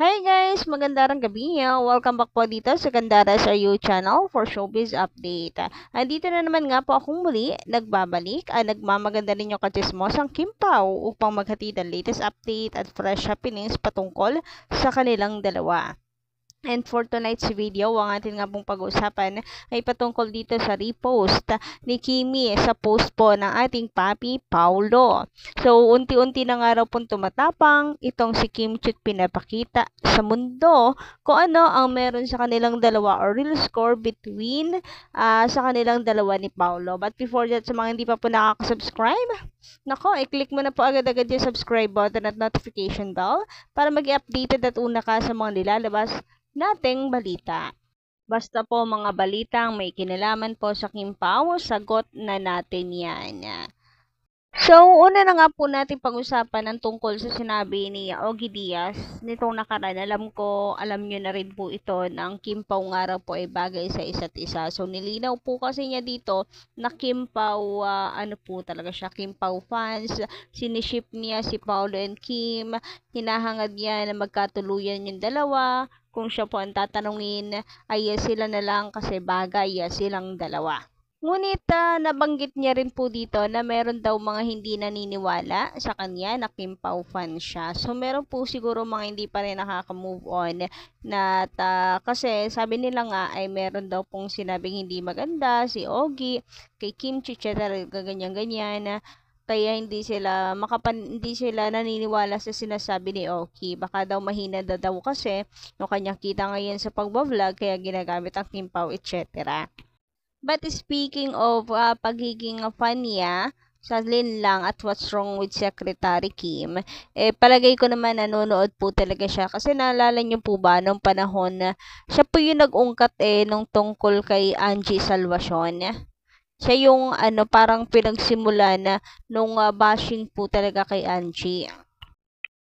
Hi guys! Magandang gabi. Welcome back po dito sa Gandara sa You channel for Showbiz Update. Andito na naman nga po akong muli, nagbabalik, nagmamaganda rin yung katismosang Kim Pao upang maghatid ang latest update at fresh happenings patungkol sa kanilang dalawa. And for tonight's video, ang atin nga pong pag-uusapan ay patungkol dito sa repost ni Kimi sa post po ng ating papi Paulo. So, unti-unti na nga raw pong tumatapang itong si Kim Chiat pinapakita sa mundo kung ano ang meron sa kanilang dalawa or real score between sa kanilang dalawa ni Paulo. But before that, sa mga hindi pa po nakaka-subscribe, nako, i-click mo na po agad-agad yung subscribe button at notification bell para mag-updated at una ka sa mga nilalabas nating balita. Basta po mga balitang may kinalaman po sa Kim Pao, sagot na natin yan. So, una na nga po natin pag-usapan ang tungkol sa sinabi ni Ogie Diaz nitong nakaraan. Alam nyo na rin po ito ng Kim Pao nga raw po ay bagay sa isa't isa. So, nilinaw po kasi niya dito na Kim Pao, talaga siya, Kim Pao fans. Siniship niya si Paulo and Kim. Hinahangad niya na magkatuluyan yung dalawa. Kung siya po ang tatanungin, ay sila na lang kasi bagay silang dalawa. Ngunit nabanggit niya rin po dito na meron daw mga hindi naniniwala sa kanya na Kim Pao fan siya. So meron po siguro mga hindi pa rin nakaka-move on na kasi sabi nila nga ay meron daw pong sinabing hindi maganda si Ogie kay Kim Chiat ganyan-ganyan. Kaya hindi sila naniniwala sa sinasabi ni Ogie. Baka daw mahina daw kasi yung kanyang kita ngayon sa pagbablog kaya ginagamit ang Kim Pao etc. But speaking of pagiging fan niya sa Lin Lang at What's Wrong with Secretary Kim, palagay ko naman nanonood po talaga siya. Kasi naalala niyo po ba nung panahon na siya po yung nag-ungkat nung tungkol kay Angie Salvacion. Siya yung parang pinagsimula na nung bashing po talaga kay Angie.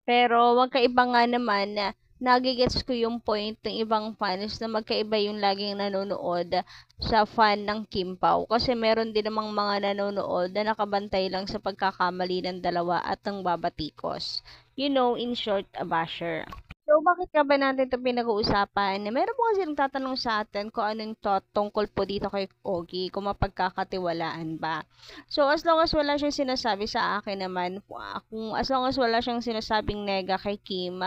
Pero magkaiba nga naman na nagigets ko yung point ng ibang fans na magkaiba yung laging nanonood sa fan ng Kim Pao. Kasi meron din namang mga nanonood na nakabantay lang sa pagkakamali ng dalawa at ng babatikos. You know, in short, a basher. So, bakit ka ba natin ito pinag-uusapan? Meron po kasi nagtatanong sa atin kung anong thought tungkol po dito kay Ogie, kung mapagkakatiwalaan ba. So, as long as wala siyang sinasabi sa akin naman, as long as wala siyang sinasabing nega kay Kim,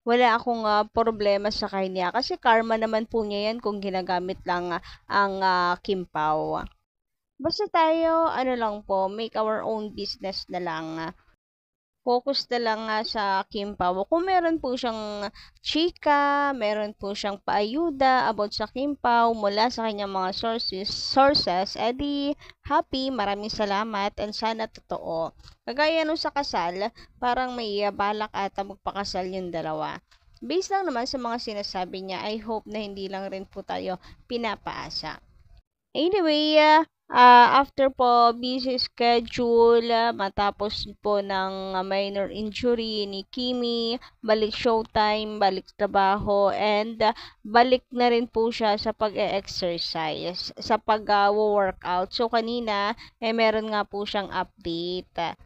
wala akong problema sa kanya kasi karma naman po niya yan kung ginagamit lang ang Kim Pao. Basta tayo, lang po, make our own business na lang. Focus na lang sa Kim Pao. Kung meron po siyang chika, meron po siyang paayuda about sa Kim Pao mula sa kanyang mga sources, edi happy, maraming salamat, and sana totoo. Kagaya nung sa kasal, parang may balak ata magpakasal yung dalawa. Based lang naman sa mga sinasabi niya, I hope na hindi lang rin po tayo pinapaasa. Anyway, after po busy schedule, matapos po ng minor injury ni Kimi, balik showtime, balik trabaho, and balik na rin po siya sa pag-exercise, sa pag-workout. So, kanina, meron nga po siyang update.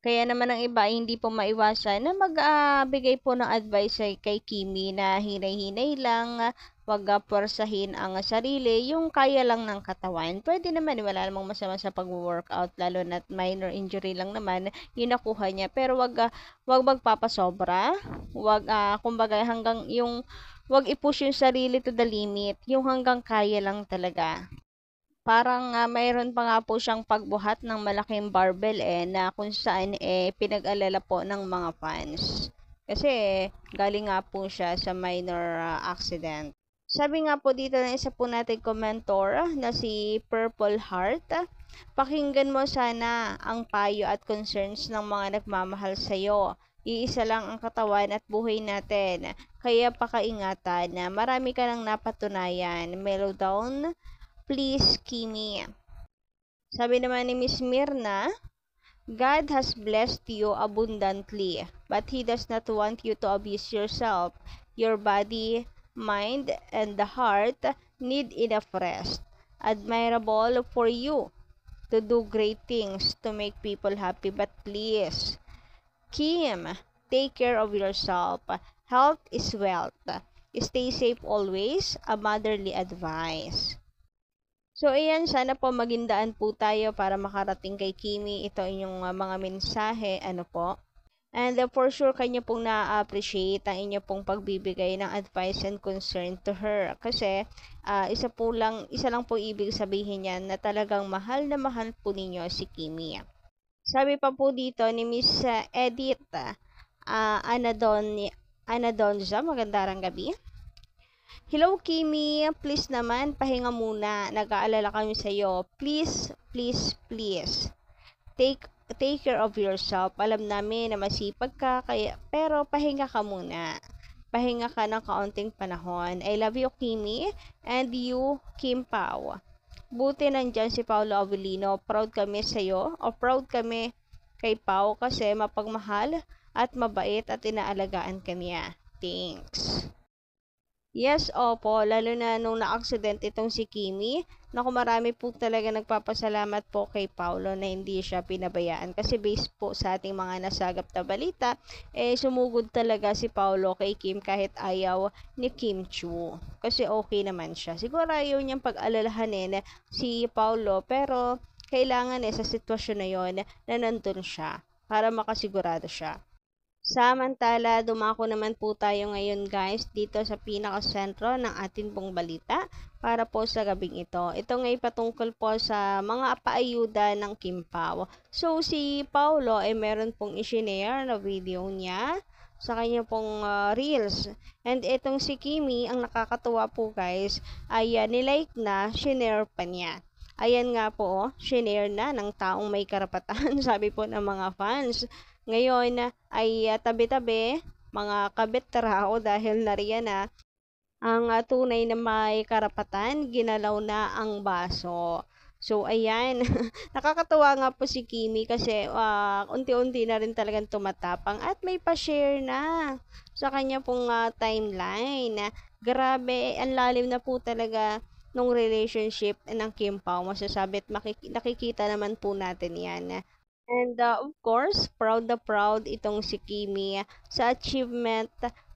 Kaya naman ang iba hindi po maiwasan na magbigay po ng advice kay Kimi na hinay-hinay lang, wag puwersahin ang sarili, yung kaya lang ng katawan. Pwede naman, wala namang masama sa pag-workout, lalo na minor injury lang naman, yun nakuha niya. Pero wag magpapasobra, kumbaga hanggang yung, wag i-push yung sarili to the limit, yung hanggang kaya lang talaga. Parang mayroon pa nga po siyang pagbuhat ng malaking barbell na kung saan pinag-alala po ng mga fans. Kasi galing nga po siya sa minor accident. Sabi nga po dito na isa po nating komentor na si Purple Heart, pakinggan mo sana ang payo at concerns ng mga nagmamahal sa'yo. Iisa lang ang katawan at buhay natin. Kaya pakaingatan na marami ka nang napatunayan. Mellow down, please, Kimi. Sabi naman ni Miss Mirna, God has blessed you abundantly, but He does not want you to abuse yourself. Your body, mind, and the heart need enough rest. Admirable for you to do great things to make people happy, but please, Kim, Take care of yourself. Health is wealth. Stay safe always. A motherly advice. So, ayan, sana po magindaan po tayo para makarating kay Kimi. Ito inyong mga mensahe, ano po. And for sure, kanya pong na-appreciate ang inyo pong pagbibigay ng advice and concern to her. Kasi, isa lang po ibig sabihin niyan na talagang mahal na mahal po ninyo si Kimi. Sabi pa po dito ni Miss Edith Anadonza, magandang gabi. Hello, Kimi. Please naman, pahinga muna. Nag-aalala kami sa'yo. Please, please, please. Take care of yourself. Alam namin na masipag ka, pero pahinga ka muna. Pahinga ka ng kaunting panahon. I love you, Kimi. And you, Kim Pao. Buti nandyan si Paolo Avellino. Proud kami sa'yo. O proud kami kay Pao kasi mapagmahal at mabait at inaalagaan ka niya. Thanks. Yes, opo, lalo na nung na-accident itong si Kimi. Naku, marami po talaga nagpapasalamat po kay Paolo na hindi siya pinabayaan. Kasi based po sa ating mga nasagap na balita, sumugod talaga si Paolo kay Kim kahit ayaw ni Kim Chu. Kasi okay naman siya. Siguro ayaw niyang pag-alalahanin si Paolo, pero kailangan sa sitwasyon na yon na nandun siya para makasigurado siya. Samantala, dumako naman po tayo ngayon guys dito sa pinakasentro ng ating pong balita para po sa gabing ito. Ito ngay patungkol po sa mga paayuda ng Kim Pao. So, si Paolo ay meron pong isinare na video niya sa kanya pong reels. And itong si Kimi, ang nakakatuwa po guys, ay nilike na, shinare pa niya. Ayan nga po, shinare na ng taong may karapatan, sabi po ng mga fans. Ngayon ay tabi-tabi, mga kabit-taraw dahil nariyan na ang tunay na may karapatan, ginalaw na ang baso. So, ayan. Nakakatuwa nga po si Kimi kasi unti-unti na rin talagang tumatapang at may pa-share na sa kanya pong timeline. Grabe, ang lalim na po talaga nung relationship ng Kim Pao. Masasabi at nakikita naman po natin yan. And of course, proud na proud itong si Kimi sa achievement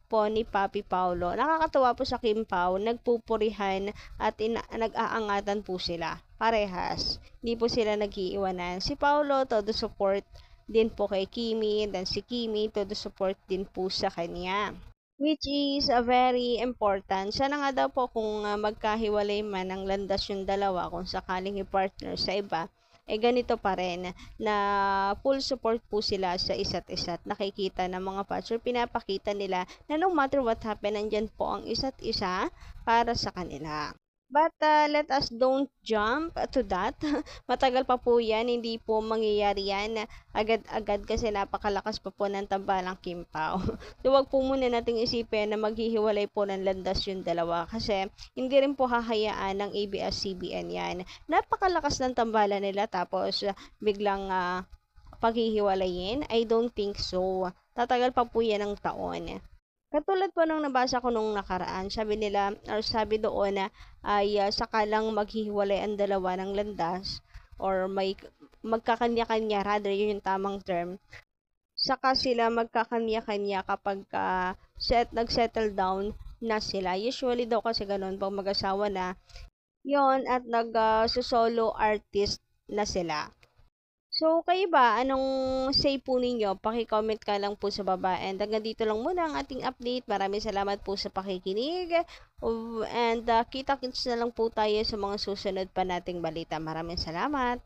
po ni Papi Paolo. Nakakatuwa po sa Kim Pao, nagpupurihan at nag-aangatan po sila. Parehas. Hindi po sila nag-iiwanan. Si Paolo, todo support din po kay Kimi, dan si Kimi, todo support din po sa kanya. Which is very important. Sana nga daw po kung magkahiwalay man ang landas yung dalawa, kung sakaling i-partner sa iba, ganito pa rin na full support po sila sa isa't isa. Nakikita ng mga patcher, pinapakita nila na no matter what happen, nandyan po ang isa't isa para sa kanila. But let us don't jump to that. Matagal pa po yan, hindi po mangyayari yan agad-agad kasi napakalakas pa po ng tambalang Kim Pao. So wag po muna nating isipin na maghihiwalay po ng landas yung dalawa kasi hindi rin po hahayaan ng ABS-CBN yan. Napakalakas ng tambalan nila tapos biglang paghihiwalayin. I don't think so. Tatagal pa po yan ng taon. Katulad po nung nabasa ko nung nakaraan, sabi nila, or sabi doon na ay sakalang maghihiwalay ang dalawa ng landas or may magkakanya-kanya, rather yun yung tamang term. Saka sila magkakanya-kanya kapag nag-settle down na sila. Usually daw kasi ganun pag mag-asawa na yon at nag-solo artist na sila. So, kayo ba? Anong say po ninyo? Paki-comment ka lang po sa baba. And hanggang dito lang muna ang ating update. Maraming salamat po sa pakikinig. And kita-kits na lang po tayo sa mga susunod pa nating balita. Maraming salamat.